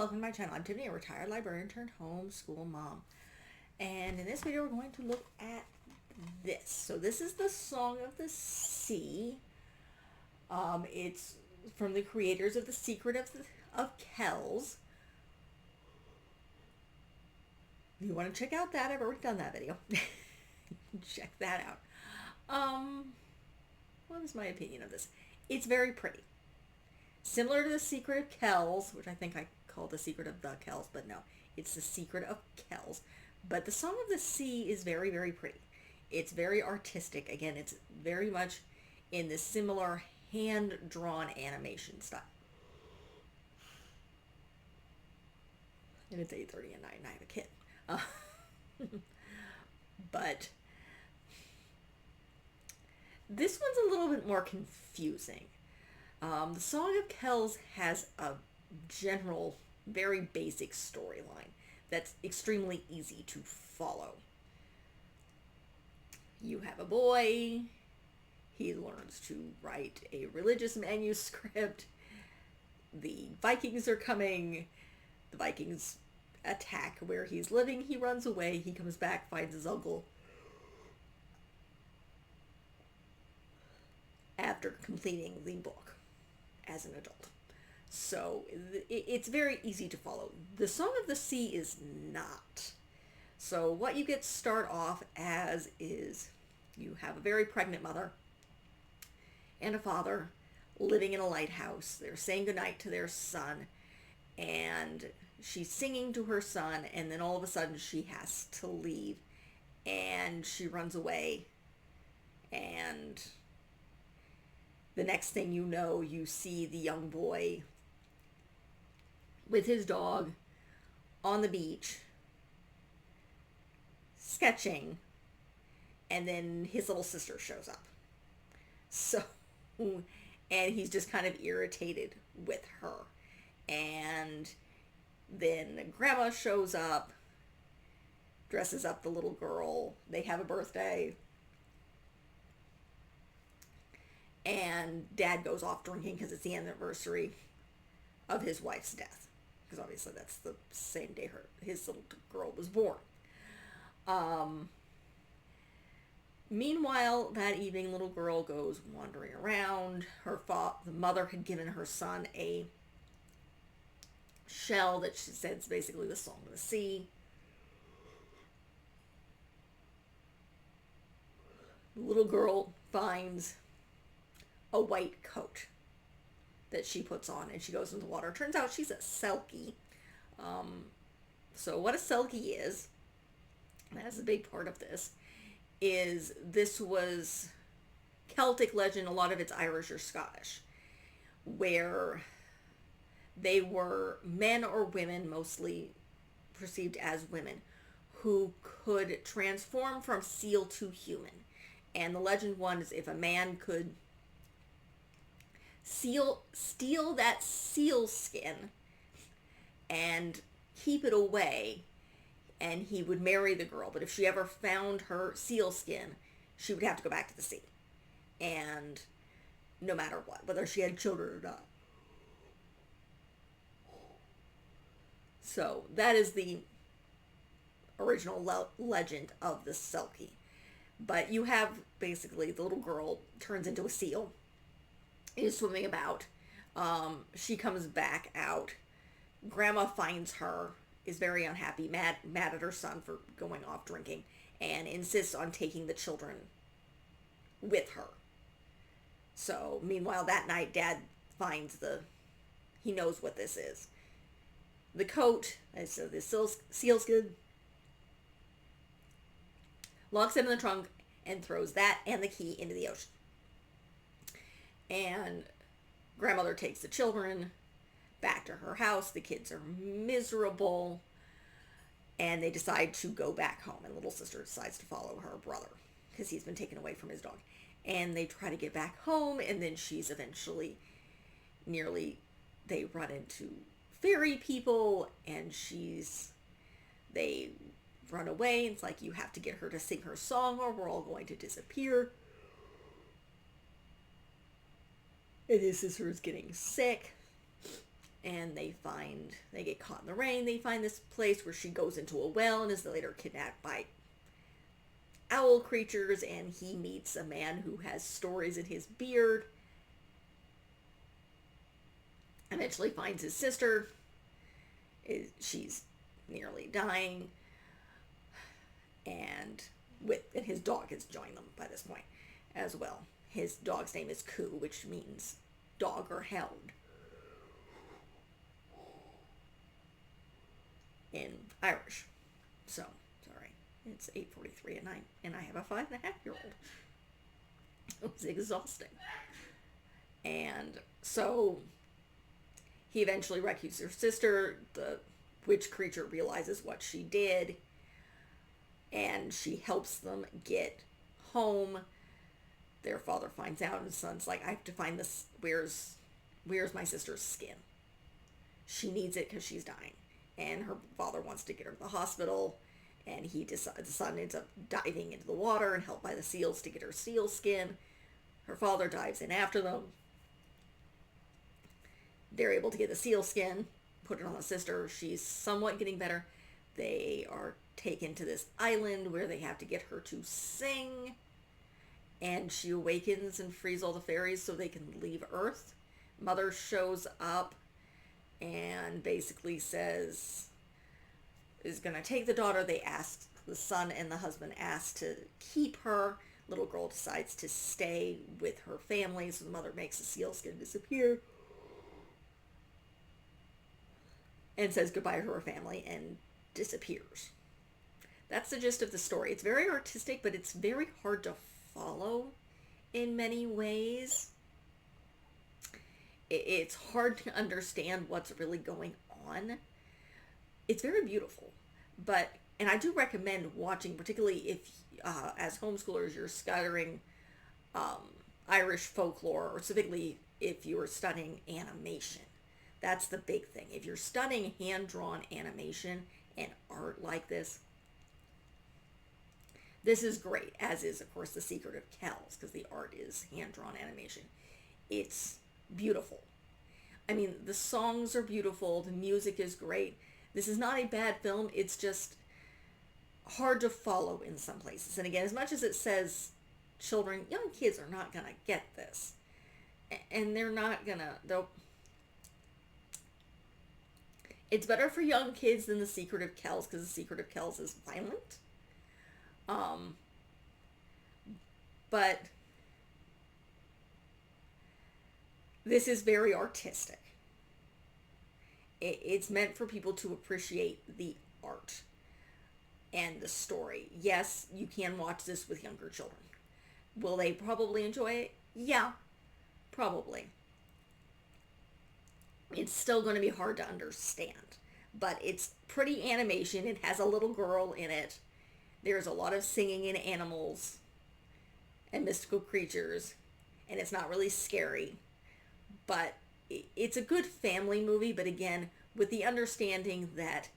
welcome to my channel. I'm Tiffany, a retired librarian turned homeschool mom. And in this video, we're going to look at this. So this is the Song of the Sea. It's from the creators of The Secret of Kells. If you want to check out that, I've already done that video. Check that out. What is my opinion of this? It's very pretty. Similar to The Secret of Kells, which I think I called The Secret of the Kells, but no, it's The Secret of Kells. But the Song of the Sea is very, very pretty. It's very artistic. Again, it's very much in the similar hand-drawn animation style. And it's 8:30 at night and I have a kid. But this one's a little bit more confusing. The Song of Kells has a general, very basic storyline that's extremely easy to follow. You have a boy, he learns to write a religious manuscript, the Vikings are coming, the Vikings attack where he's living, he runs away, he comes back, finds his uncle. After completing the book as an adult. So it's very easy to follow. The Song of the Sea is not. So what you get start off as is you have a very pregnant mother and a father living in a lighthouse. They're saying goodnight to their son and she's singing to her son, and then all of a sudden she has to leave and she runs away, and the next thing you know, you see the young boy with his dog on the beach sketching, and then his little sister shows up. So, and he's just kind of irritated with her. And then grandma shows up, dresses up the little girl, they have a birthday, and dad goes off drinking because it's the anniversary of his wife's death, because obviously that's the same day his little girl was born. Meanwhile, that evening, little girl goes wandering around. The mother had given her son a shell that she said is basically the Song of the Sea. The little girl finds a white coat that she puts on, and she goes into the water. Turns out she's a selkie. So what a selkie is, and that's a big part of this, is this was Celtic legend. A lot of it's Irish or Scottish, where they were men or women, mostly perceived as women, who could transform from seal to human. And the legend was, if a man could steal that seal skin and keep it away, and he would marry the girl. But if she ever found her seal skin, she would have to go back to the sea, and no matter what, whether she had children or not. So that is the original legend of the selkie. But you have basically the little girl turns into a seal, is swimming about. She comes back out. Grandma finds her, is very unhappy, mad at her son for going off drinking, and insists on taking the children with her. So meanwhile, that night, dad finds he knows what this is. The coat, so the sealskin, locks it in the trunk and throws that and the key into the ocean. And grandmother takes the children back to her house. The kids are miserable, and they decide to go back home, and little sister decides to follow her brother because he's been taken away from his dog. And they try to get back home, and then she's eventually they run into fairy people, and they run away. It's like, you have to get her to sing her song or we're all going to disappear. And his sister is getting sick. and they get caught in the rain. They find this place where she goes into a well and is later kidnapped by owl creatures, and he meets a man who has stories in his beard. Eventually finds his sister. She's nearly dying, and his dog has joined them by this point as well. His dog's name is Coo, which means dog or hound in Irish. So, sorry, it's 8:43 at night, and I have a 5.5-year-old. It was exhausting. And so he eventually rescues her sister. The witch creature realizes what she did, and she helps them get home. Their father finds out, and the son's like, I have to find this. Where's my sister's skin? She needs it because she's dying. And her father wants to get her to the hospital, and the son ends up diving into the water and helped by the seals to get her seal skin. Her father dives in after them. They're able to get the seal skin, put it on the sister. She's somewhat getting better. They are taken to this island where they have to get her to sing, and she awakens and frees all the fairies so they can leave Earth. Mother shows up and basically is going to take the daughter. The son and the husband ask to keep her. Little girl decides to stay with her family, so the mother makes the sealskin disappear and says goodbye to her family and disappears. That's the gist of the story. It's very artistic, but it's very hard to follow in many ways. It's hard to understand what's really going on. It's very beautiful, and I do recommend watching, particularly if as homeschoolers you're studying Irish folklore, or specifically if you are studying animation. That's the big thing. If you're studying hand-drawn animation and art like this is great, as is, of course, The Secret of Kells, because the art is hand-drawn animation. It's beautiful. I mean, the songs are beautiful. The music is great. This is not a bad film. It's just hard to follow in some places. And again, as much as it says young kids are not going to get this. And they're not going to, it's better for young kids than The Secret of Kells, because The Secret of Kells is violent. But this is very artistic. It's meant for people to appreciate the art and the story. Yes, you can watch this with younger children. Will they probably enjoy it? Yeah, probably. It's still going to be hard to understand, but it's pretty animation. It has a little girl in it. There's a lot of singing and animals and mystical creatures, and it's not really scary, but it's a good family movie. But again, with the understanding that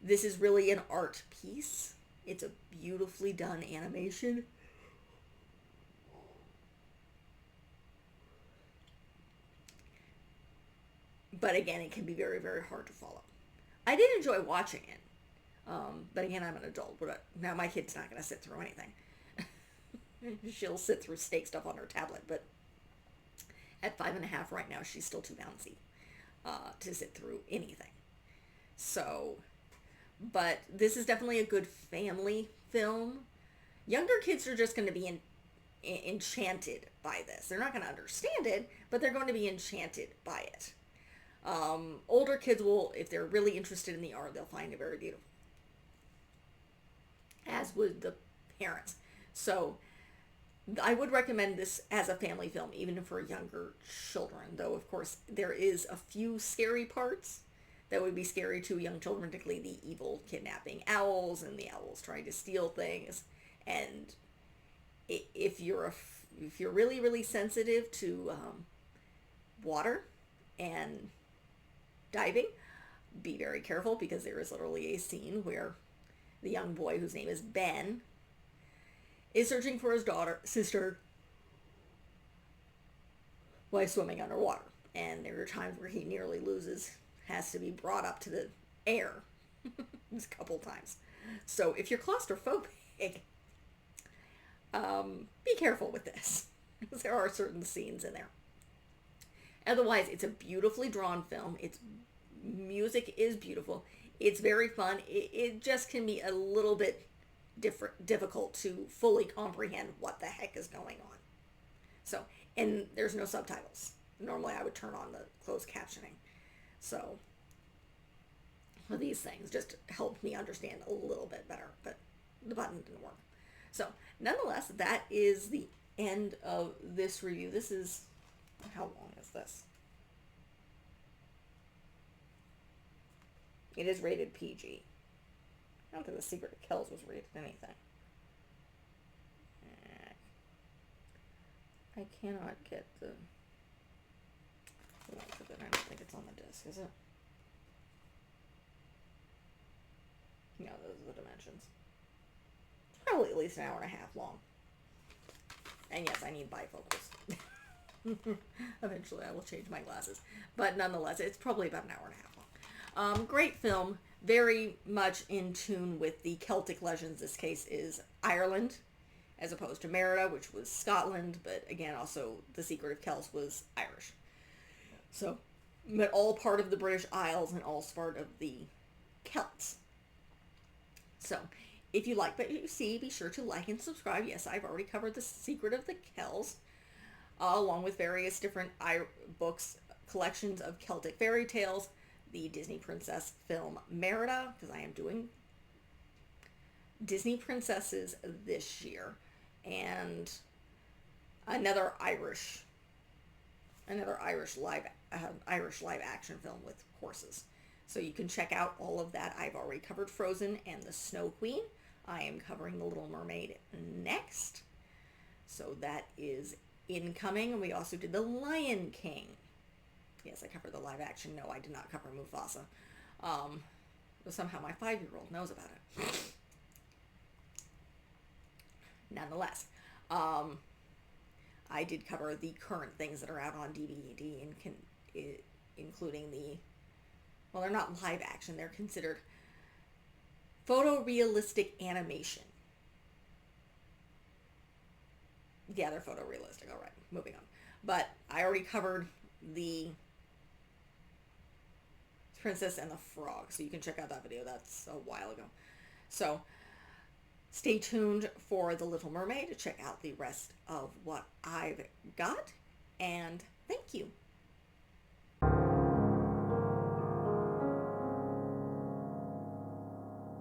this is really an art piece. It's a beautifully done animation. But again, it can be very, very hard to follow. I did enjoy watching it. But again, I'm an adult. Now my kid's not going to sit through anything. She'll sit through steak stuff on her tablet, but at 5.5 right now, she's still too bouncy to sit through anything. So, but this is definitely a good family film. Younger kids are just going to be enchanted by this. They're not going to understand it, but they're going to be enchanted by it. Older kids will, if they're really interested in the art, they'll find it very beautiful. As would the parents. So I would recommend this as a family film, even for younger children. Though, of course, there is a few scary parts that would be scary to young children, particularly the evil kidnapping owls and the owls trying to steal things. And if you're really, really sensitive to water and diving, be very careful, because there is literally a scene where the young boy, whose name is Ben, is searching for his sister, while swimming underwater. And there are times where he nearly loses, has to be brought up to the air a couple times. So if you're claustrophobic, be careful with this, because there are certain scenes in there. Otherwise, it's a beautifully drawn film. Its music is beautiful. It's very fun. It just can be a little bit difficult to fully comprehend what the heck is going on. So, and there's no subtitles. Normally I would turn on the closed captioning. So, these things just helped me understand a little bit better, but the button didn't work. So, nonetheless, that is the end of this review. This is, how long is this? It is rated PG. I don't think The Secret of Kells was rated anything. I cannot get the... I don't think it's on the disc, is it? No, those are the dimensions. It's probably at least an hour and a half long. And yes, I need bifocals. Eventually I will change my glasses. But nonetheless, it's probably about an hour and a half long. Great film. Very much in tune with the Celtic legends. This case is Ireland, as opposed to Merida, which was Scotland. But again, also The Secret of Kells was Irish. So, but all part of the British Isles and all part of the Celts. So, if you like what you see, be sure to like and subscribe. Yes, I've already covered The Secret of the Kells, along with various different books, collections of Celtic fairy tales, the Disney princess film Merida, because I am doing Disney princesses this year, and another Irish live action film with horses. So you can check out all of that. I've already covered Frozen and the Snow Queen. I am covering The Little Mermaid next. So that is incoming. We also did The Lion King. Yes, I covered the live action. No, I did not cover Mufasa. But somehow my 5-year-old knows about it. Nonetheless, I did cover the current things that are out on DVD, including the, well, they're not live action. They're considered photorealistic animation. Yeah, they're photorealistic. All right, moving on. But I already covered the Princess and the Frog, so you can check out that video. That's a while ago. So stay tuned for The Little Mermaid to check out the rest of what I've got, and thank you.